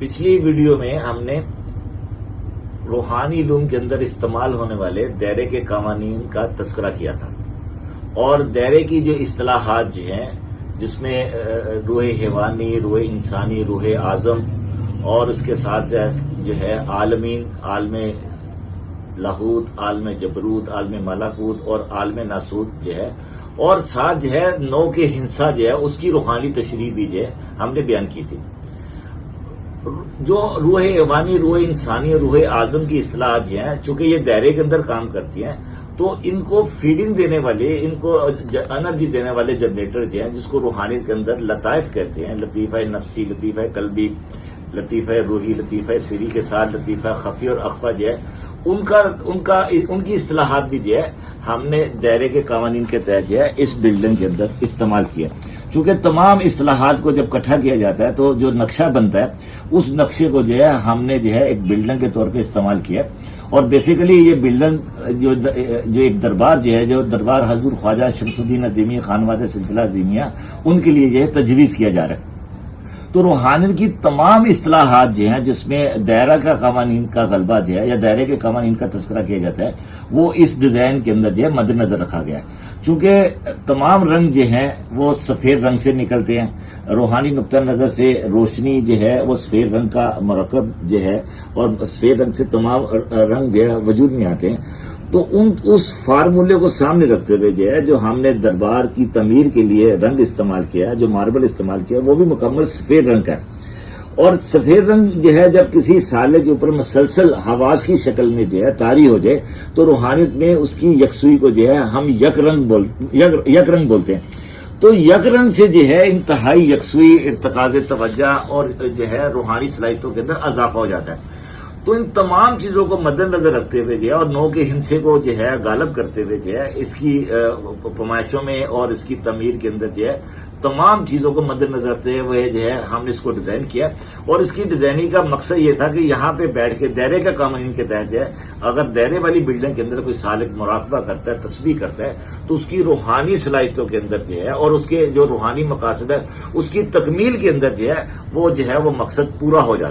پچھلی ویڈیو میں ہم نے روحانی علوم کے اندر استعمال ہونے والے دائرے کے قوانین کا تذکرہ کیا تھا، اور دائرے کی جو اصطلاحات جو ہیں جس میں روح حیوانی، روح انسانی، روح اعظم، اور اس کے ساتھ جو ہے عالمین، عالم لاہوت، عالم جبروت، عالم ملکوت اور عالم ناسوت جو ہے، اور ساتھ جو ہے نو کے ہنسا جو ہے اس کی روحانی تشریح بھی جو ہے ہم نے بیان کی تھی۔ جو روح حیوانی، روح انسانی اور روح اعظم کی اصطلاحات جو ہیں، چونکہ یہ دائرے کے اندر کام کرتی ہیں، تو ان کو فیڈنگ دینے والے، ان کو انرجی دینے والے جنریٹر جو ہیں، جس کو روحانیت کے اندر لطائف کہتے ہیں، لطیفہ نفسی، لطیفہ قلبی، لطیفہ روحی، لطیفہ سری کے ساتھ لطیفہ خفی اور اخفی جو ہے، ان کی اصطلاحات بھی جو ہے ہم نے دائرے کے قوانین کے تحت جو ہے اس بلڈنگ کے اندر استعمال کیا۔ چونکہ تمام اصطلاحات کو جب اکٹھا کیا جاتا ہے تو جو نقشہ بنتا ہے، اس نقشے کو جو ہے ہم نے جو ہے ایک بلڈنگ کے طور پہ استعمال کیا، اور بیسیکلی یہ بلڈنگ جو ایک دربار جو ہے، جو دربار حضور خواجہ شمس الدین عظیمی خانوادہ سلسلہ عظیمیہ، ان کے لیے جو ہے تجویز کیا جا رہا ہے۔ تو روحانیت کی تمام اصطلاحات جو ہیں جس میں دائرہ کا قوانین کا غلبہ جو ہے یا دائرے کے قوانین کا تذکرہ کیا جاتا ہے، وہ اس ڈیزائن کے اندر جو ہے مد نظر رکھا گیا ہے۔ چونکہ تمام رنگ جو ہیں وہ سفید رنگ سے نکلتے ہیں، روحانی نقطہ نظر سے روشنی جو ہے وہ سفید رنگ کا مرکب جو ہے، اور سفید رنگ سے تمام رنگ جو ہے وجود میں آتے ہیں۔ تو اس فارمولے کو سامنے رکھتے ہوئے جو ہے، جو ہم نے دربار کی تعمیر کے لیے رنگ استعمال کیا، جو ماربل استعمال کیا، وہ بھی مکمل سفید رنگ کا ہے۔ اور سفید رنگ جو ہے جب کسی سالے کے اوپر مسلسل حواس کی شکل میں جو ہے طاری ہو جائے، تو روحانیت میں اس کی یکسوئی کو جو ہے ہم یک رنگ بولتے ہیں۔ تو یک رنگ سے جو ہے انتہائی یکسوئی، ارتکاز توجہ اور جو ہے روحانی صلاحیتوں کے اندر اضافہ ہو جاتا ہے۔ تو ان تمام چیزوں کو مد نظر رکھتے ہوئے جو ہے، اور نو کے ہنسے کو جو ہے غالب کرتے ہوئے جو ہے، اس کی پیمائشوں میں اور اس کی تعمیر کے اندر جو ہے تمام چیزوں کو مد نظر رکھتے ہوئے جو ہے ہم نے اس کو ڈیزائن کیا، اور اس کی ڈیزائننگ کا مقصد یہ تھا کہ یہاں پہ بیٹھ کے دائرے کا قوانین کے تحت جو ہے، اگر دائرے والی بلڈنگ کے اندر کوئی سالک مراقبہ کرتا ہے، تسبیح کرتا ہے، تو اس کی روحانی صلاحیتوں کے اندر جو ہے اور اس کے جو روحانی مقاصد ہے اس کی تکمیل کے اندر جو ہے وہ مقصد پورا ہو جاتا ہے۔